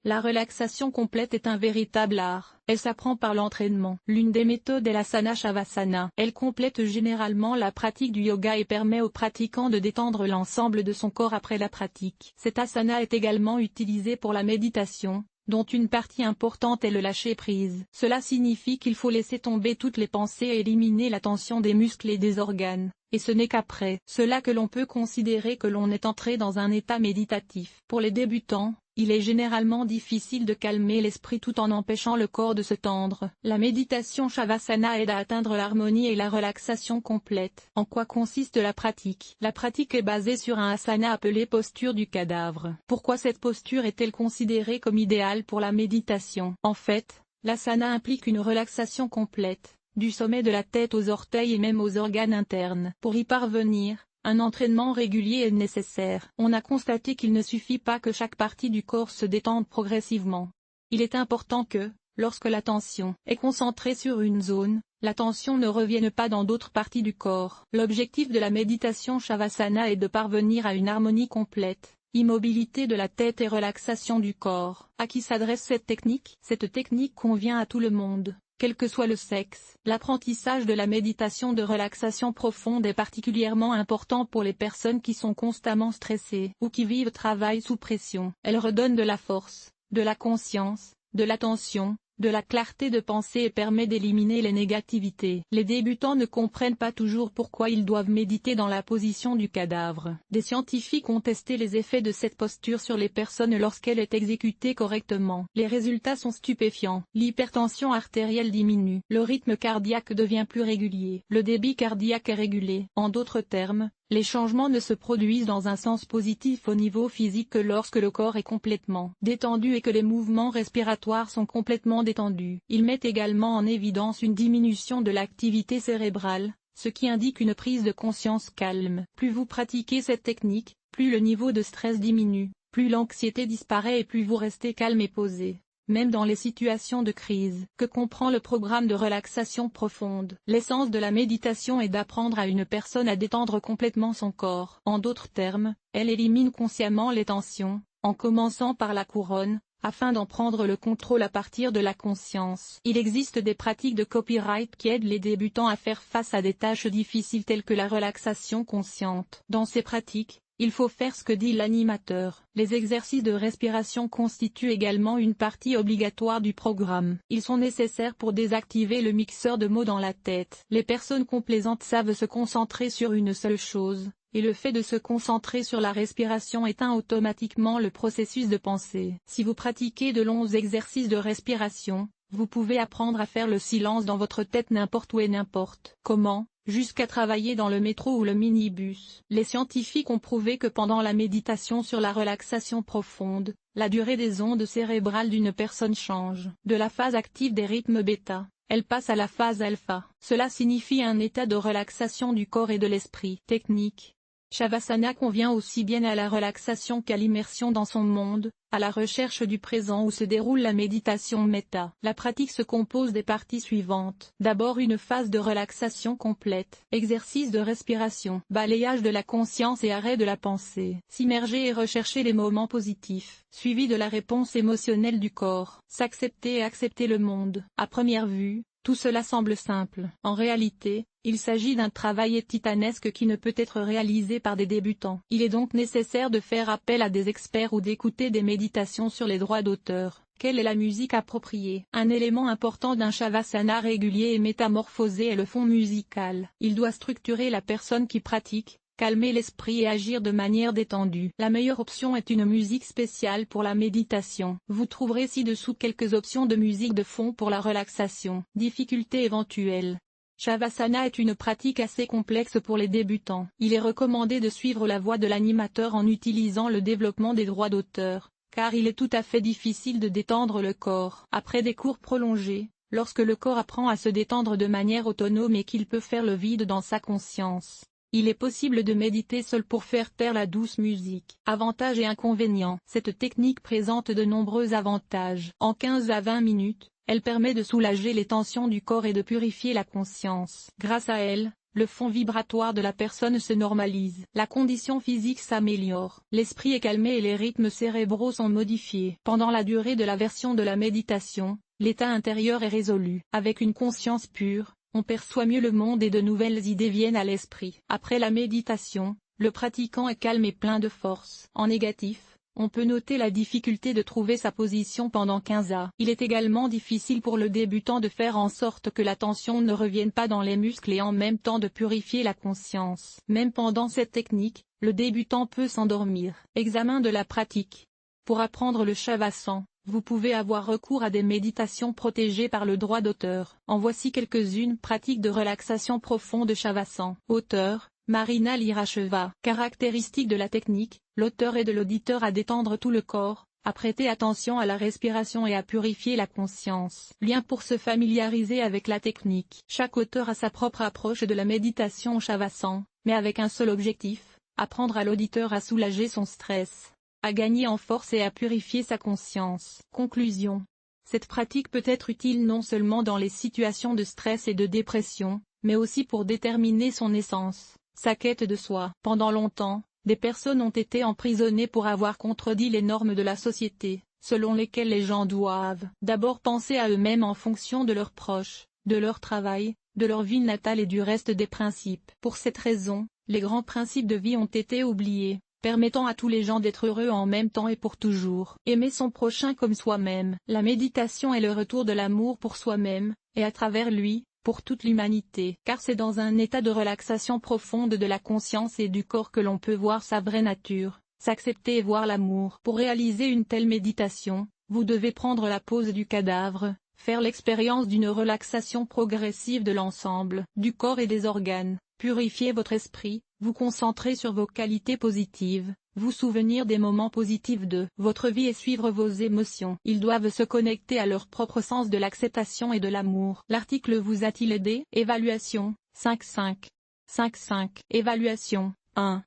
La relaxation complète est un véritable art. Elle s'apprend par l'entraînement. L'une des méthodes est l'asana shavasana. Elle complète généralement la pratique du yoga et permet au pratiquant de détendre l'ensemble de son corps après la pratique. Cet asana est également utilisé pour la méditation, dont une partie importante est le lâcher-prise. Cela signifie qu'il faut laisser tomber toutes les pensées et éliminer la tension des muscles et des organes. Et ce n'est qu'après cela que l'on peut considérer que l'on est entré dans un état méditatif. Pour les débutants, il est généralement difficile de calmer l'esprit tout en empêchant le corps de se tendre. La méditation Shavasana aide à atteindre l'harmonie et la relaxation complète. En quoi consiste la pratique? La pratique est basée sur un asana appelé posture du cadavre. Pourquoi cette posture est-elle considérée comme idéale pour la méditation? En fait, l'asana implique une relaxation complète, du sommet de la tête aux orteils et même aux organes internes. Pour y parvenir, un entraînement régulier est nécessaire. On a constaté qu'il ne suffit pas que chaque partie du corps se détende progressivement. Il est important que, lorsque l'attention est concentrée sur une zone, l'attention ne revienne pas dans d'autres parties du corps. L'objectif de la méditation Shavasana est de parvenir à une harmonie complète, immobilité de la tête et relaxation du corps. À qui s'adresse cette technique? Cette technique convient à tout le monde, quel que soit le sexe. L'apprentissage de la méditation de relaxation profonde est particulièrement important pour les personnes qui sont constamment stressées ou qui vivent travail sous pression. Elle redonne de la force, de la conscience, de l'attention, de la clarté de pensée et permet d'éliminer les négativités. Les débutants ne comprennent pas toujours pourquoi ils doivent méditer dans la position du cadavre. Des scientifiques ont testé les effets de cette posture sur les personnes lorsqu'elle est exécutée correctement. Les résultats sont stupéfiants. L'hypertension artérielle diminue. Le rythme cardiaque devient plus régulier. Le débit cardiaque est régulé. En d'autres termes, les changements ne se produisent dans un sens positif au niveau physique que lorsque le corps est complètement détendu et que les mouvements respiratoires sont complètement détendus. Ils mettent également en évidence une diminution de l'activité cérébrale, ce qui indique une prise de conscience calme. Plus vous pratiquez cette technique, plus le niveau de stress diminue, plus l'anxiété disparaît et plus vous restez calme et posé, même dans les situations de crise. Que comprend le programme de relaxation profonde? L'essence de la méditation est d'apprendre à une personne à détendre complètement son corps. En d'autres termes, elle élimine consciemment les tensions, en commençant par la couronne, afin d'en prendre le contrôle à partir de la conscience. Il existe des pratiques de copyright qui aident les débutants à faire face à des tâches difficiles telles que la relaxation consciente. Dans ces pratiques, il faut faire ce que dit l'animateur. Les exercices de respiration constituent également une partie obligatoire du programme. Ils sont nécessaires pour désactiver le mixeur de mots dans la tête. Les personnes complaisantes savent se concentrer sur une seule chose, et le fait de se concentrer sur la respiration éteint automatiquement le processus de pensée. Si vous pratiquez de longs exercices de respiration, vous pouvez apprendre à faire le silence dans votre tête n'importe où et n'importe comment, jusqu'à travailler dans le métro ou le minibus. Les scientifiques ont prouvé que pendant la méditation sur la relaxation profonde, la durée des ondes cérébrales d'une personne change. De la phase active des rythmes bêta, elle passe à la phase alpha. Cela signifie un état de relaxation du corps et de l'esprit. Technique. Shavasana convient aussi bien à la relaxation qu'à l'immersion dans son monde, à la recherche du présent où se déroule la méditation méta. La pratique se compose des parties suivantes. D'abord une phase de relaxation complète. Exercice de respiration. Balayage de la conscience et arrêt de la pensée. S'immerger et rechercher les moments positifs. Suivi de la réponse émotionnelle du corps. S'accepter et accepter le monde. À première vue, tout cela semble simple. En réalité, il s'agit d'un travail titanesque qui ne peut être réalisé par des débutants. Il est donc nécessaire de faire appel à des experts ou d'écouter des méditations sur les droits d'auteur. Quelle est la musique appropriée? Un élément important d'un shavasana régulier et métamorphosé est le fond musical. Il doit structurer la personne qui pratique, calmer l'esprit et agir de manière détendue. La meilleure option est une musique spéciale pour la méditation. Vous trouverez ci-dessous quelques options de musique de fond pour la relaxation. Difficultés éventuelles. Shavasana est une pratique assez complexe pour les débutants. Il est recommandé de suivre la voie de l'animateur en utilisant le développement des droits d'auteur, car il est tout à fait difficile de détendre le corps. Après des cours prolongés, lorsque le corps apprend à se détendre de manière autonome et qu'il peut faire le vide dans sa conscience, il est possible de méditer seul pour faire taire la douce musique. Avantages et inconvénients. Cette technique présente de nombreux avantages. En 15 à 20 minutes, elle permet de soulager les tensions du corps et de purifier la conscience. Grâce à elle, le fond vibratoire de la personne se normalise. La condition physique s'améliore. L'esprit est calmé et les rythmes cérébraux sont modifiés. Pendant la durée de la version de la méditation, l'état intérieur est résolu. Avec une conscience pure, on perçoit mieux le monde et de nouvelles idées viennent à l'esprit. Après la méditation, le pratiquant est calme et plein de force. En négatif, on peut noter la difficulté de trouver sa position pendant 15 ans. Il est également difficile pour le débutant de faire en sorte que la tension ne revienne pas dans les muscles et en même temps de purifier la conscience. Même pendant cette technique, le débutant peut s'endormir. Examen de la pratique. Pour apprendre le Shavasana, vous pouvez avoir recours à des méditations protégées par le droit d'auteur. En voici quelques-unes pratiques de relaxation profonde Shavasana. Auteur, Marina Liracheva. Caractéristique de la technique, l'auteur aide l'auditeur à détendre tout le corps, à prêter attention à la respiration et à purifier la conscience. Lien pour se familiariser avec la technique. Chaque auteur a sa propre approche de la méditation Shavasana, mais avec un seul objectif, apprendre à l'auditeur à soulager son stress, à gagner en force et à purifier sa conscience. Conclusion. Cette pratique peut être utile non seulement dans les situations de stress et de dépression, mais aussi pour déterminer son essence, sa quête de soi. Pendant longtemps, des personnes ont été emprisonnées pour avoir contredit les normes de la société, selon lesquelles les gens doivent d'abord penser à eux-mêmes en fonction de leurs proches, de leur travail, de leur vie natale et du reste des principes. Pour cette raison, les grands principes de vie ont été oubliés, permettant à tous les gens d'être heureux en même temps et pour toujours. Aimer son prochain comme soi-même. La méditation est le retour de l'amour pour soi-même, et à travers lui, pour toute l'humanité. Car c'est dans un état de relaxation profonde de la conscience et du corps que l'on peut voir sa vraie nature, s'accepter et voir l'amour. Pour réaliser une telle méditation, vous devez prendre la pose du cadavre, faire l'expérience d'une relaxation progressive de l'ensemble du corps et des organes, purifier votre esprit, vous concentrer sur vos qualités positives, vous souvenir des moments positifs de votre vie et suivre vos émotions. Ils doivent se connecter à leur propre sens de l'acceptation et de l'amour. L'article vous a-t-il aidé? Évaluation, 5.5. 5.5. Évaluation, 1.